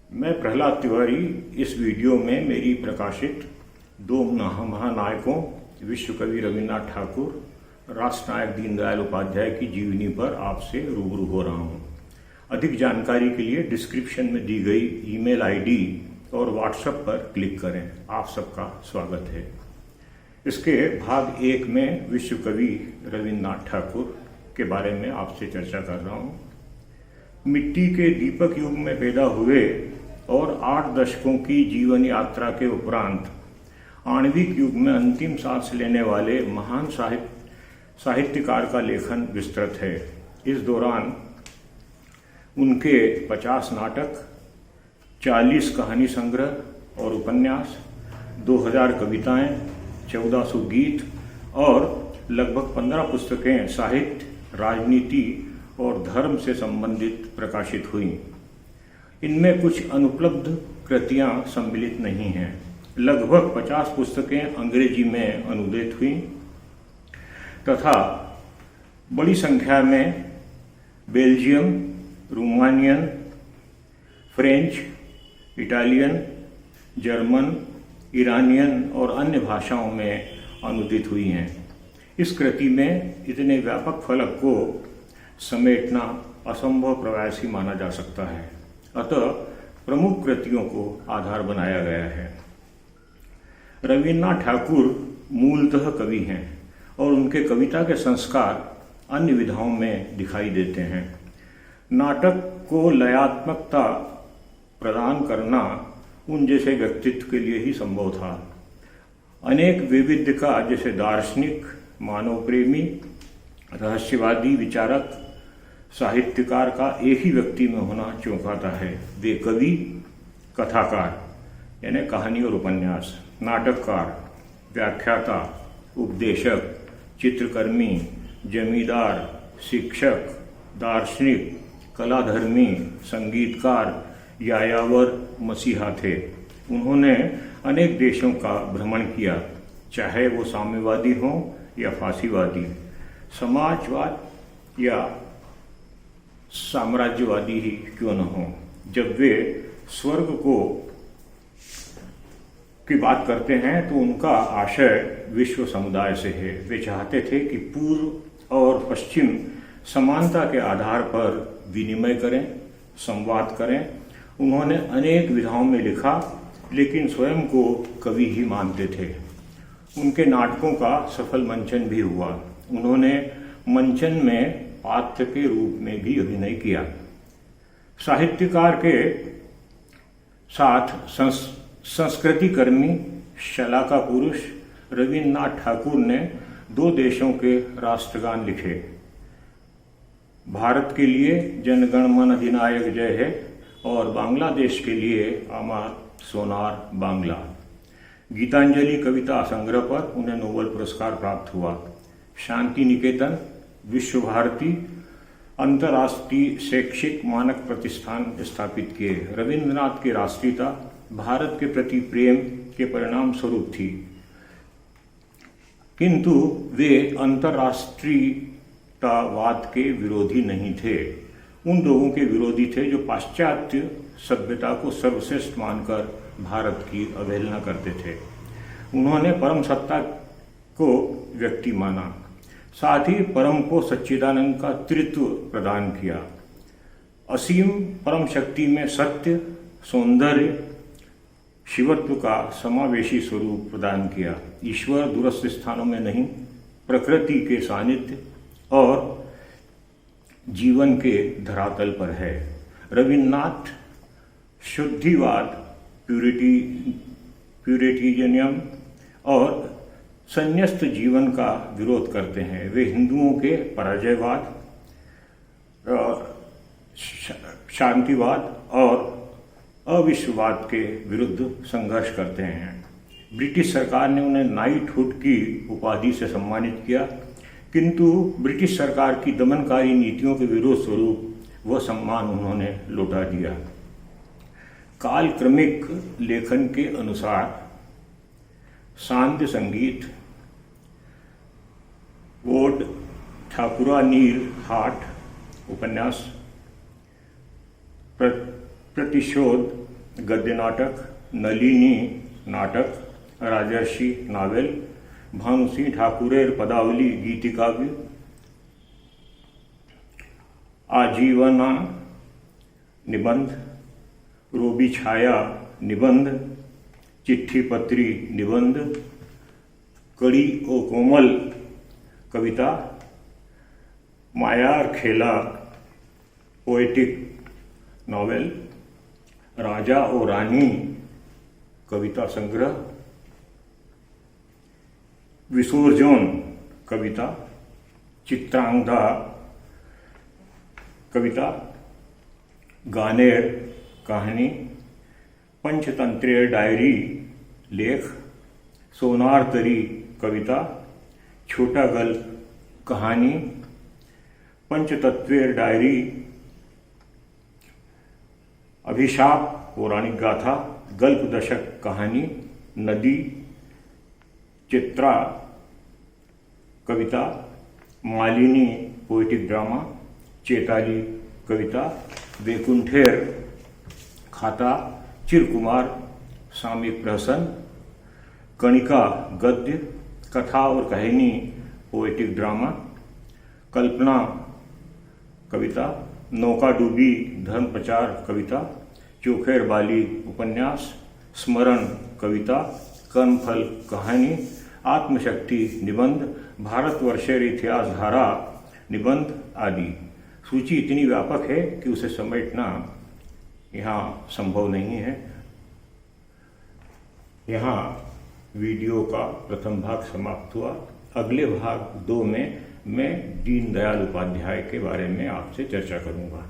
मैं प्रहलाद तिवारी इस वीडियो में मेरी प्रकाशित दो महानायकों विश्व कवि रविन्द्रनाथ ठाकुर, राष्ट्रनायक दीनदयाल उपाध्याय की जीवनी पर आपसे रूबरू हो रहा हूं। अधिक जानकारी के लिए डिस्क्रिप्शन में दी गई ईमेल आईडी और व्हाट्सएप पर क्लिक करें। आप सबका स्वागत है। इसके भाग 1 में विश्व कवि रविन्द्रनाथ ठाकुर के बारे में आपसे चर्चा कर रहा हूं। मिट्टी के दीपक युग में पैदा हुए और 8 दशकों की जीवन यात्रा के उपरांत आणविक युग में अंतिम सांस लेने वाले महान साहित्यकार का लेखन विस्तृत है। इस दौरान उनके 50 नाटक, 40 कहानी संग्रह और उपन्यास, 2000 कविताएं, 1400 गीत और लगभग 15 पुस्तकें साहित्य, राजनीति और धर्म से संबंधित प्रकाशित हुईं। इनमें कुछ अनुपलब्ध कृतियां सम्मिलित नहीं हैं। लगभग 50 पुस्तकें अंग्रेजी में अनुदित हुईं तथा बड़ी संख्या में Belgium, Romanian, French, Italian, German, Iranian और अन्य भाषाओं में अनुदित हुई हैं। इस कृति में इतने व्यापक फलक को समेटना असंभव प्रयास ही माना जा सकता है। अतः प्रमुख कृतियों को आधार बनाया गया है। रविन्द्रनाथ ठाकुर मूलतः कवि हैं और उनके कविता के संस्कार अन्य विधाओं में दिखाई देते हैं। नाटक को लयात्मकता प्रदान करना उन जैसे व्यक्तित्व के लिए ही संभव था। अनेक विविध का जैसे दार्शनिक, मानव प्रेमी, रहस्यवादी, विचारक, साहित्यकार का एक ही व्यक्ति में होना चौंकाता है। वे कवि, कथाकार यानी कहानी और उपन्यास, नाटककार, व्याख्याता, उपदेशक, चित्रकर्मी, जमींदार, शिक्षक, दार्शनिक, कलाधर्मी, संगीतकार, यायावर, मसीहा थे। उन्होंने अनेक देशों का भ्रमण किया, चाहे वो साम्यवादी हों या फांसीवादी, समाजवाद या साम्राज्यवादी ही क्यों न हो। जब वे स्वर्ग की बात करते हैं तो उनका आशय विश्व समुदाय से है। वे चाहते थे कि पूर्व और पश्चिम समानता के आधार पर विनिमय करें, संवाद करें। उन्होंने अनेक विधाओं में लिखा, लेकिन स्वयं को कवि ही मानते थे। उनके नाटकों का सफल मंचन भी हुआ। उन्होंने मंचन में पात्र के रूप में भी अभिनय किया। साहित्यकार के साथ संस्कृति कर्मी, शलाका पुरुष रविन्द्रनाथ ठाकुर ने 2 देशों के राष्ट्रगान लिखे। भारत के लिए जनगण मन अधिनायक जय है और बांग्लादेश के लिए अमर सोनार बांग्ला। गीतांजलि कविता संग्रह पर उन्हें नोबेल पुरस्कार प्राप्त हुआ। शांति निकेतन, विश्व भारती, अंतर्राष्ट्रीय शैक्षिक मानक प्रतिष्ठान स्थापित किए। रविन्द्रनाथ की राष्ट्रीयता भारत के प्रति प्रेम के परिणाम स्वरूप थी, किंतु वे अंतर्राष्ट्रीयतावाद के विरोधी नहीं थे। उन लोगों के विरोधी थे जो पाश्चात्य सभ्यता को सर्वश्रेष्ठ मानकर भारत की अवहेलना करते थे। उन्होंने परम सत्ता को व्यक्ति माना, साथ ही परम को सच्चिदानंद का त्रित्व प्रदान किया। असीम परम शक्ति में सत्य, सौंदर्य, शिवत्व का समावेशी स्वरूप प्रदान किया। ईश्वर दूरस्थ स्थानों में नहीं, प्रकृति के सानिध्य और जीवन के धरातल पर है। रविन्द्रनाथ शुद्धिवाद, प्यूरिटिजनिज्म और संन्यस्त जीवन का विरोध करते हैं। वे हिंदुओं के पराजयवाद, शांतिवाद और अविश्ववाद के विरुद्ध संघर्ष करते हैं। ब्रिटिश सरकार ने उन्हें नाइटहुड की उपाधि से सम्मानित किया, किंतु ब्रिटिश सरकार की दमनकारी नीतियों के विरोध स्वरूप वह सम्मान उन्होंने लौटा दिया। कालक्रमिक लेखन के अनुसार सांध्य संगीत, वोड ठाकुरा नीर हाट उपन्यास, प्रतिशोध गद्य नाटक, नलिनी नाटक, राजर्षि नावेल, भानु सिंह ठाकुरेर पदावली गीतिकाव्य, आजीवना निबंध, रोबी छाया निबंध, चिट्ठी पत्री निबंध, कड़ी ओ कोमल कविता, मायार खेला पोएटिक नॉवेल, राजा और रानी कविता संग्रह, विसर्जन कविता, चित्रांगदा कविता, गानेर कहानी, पंचतंत्रीय डायरी लेख, सोनार तरी कविता, छोटा गल्प कहानी, पंचतत्वीय डायरी, अभिशाप पौराणिक गाथा, गल्प दशक कहानी, नदी, चित्रा कविता, मालिनी पोएटिक ड्रामा, चेताली कविता, वैकुंठेर खाता, चिरकुमार सामयिक प्रहसन, कणिका गद्य, कथा और कहानी पोएटिक ड्रामा, कल्पना कविता, नौका डूबी धर्म प्रचार कविता, चोखेर बाली उपन्यास, स्मरण कविता, कर्मफल कहानी, आत्मशक्ति निबंध, भारतवर्षेर इतिहास धारा निबंध आदि। सूची इतनी व्यापक है कि उसे समेटना यहाँ संभव नहीं है। यहाँ वीडियो का प्रथम भाग समाप्त हुआ। अगले भाग 2 में मैं दीनदयाल उपाध्याय के बारे में आपसे चर्चा करूँगा।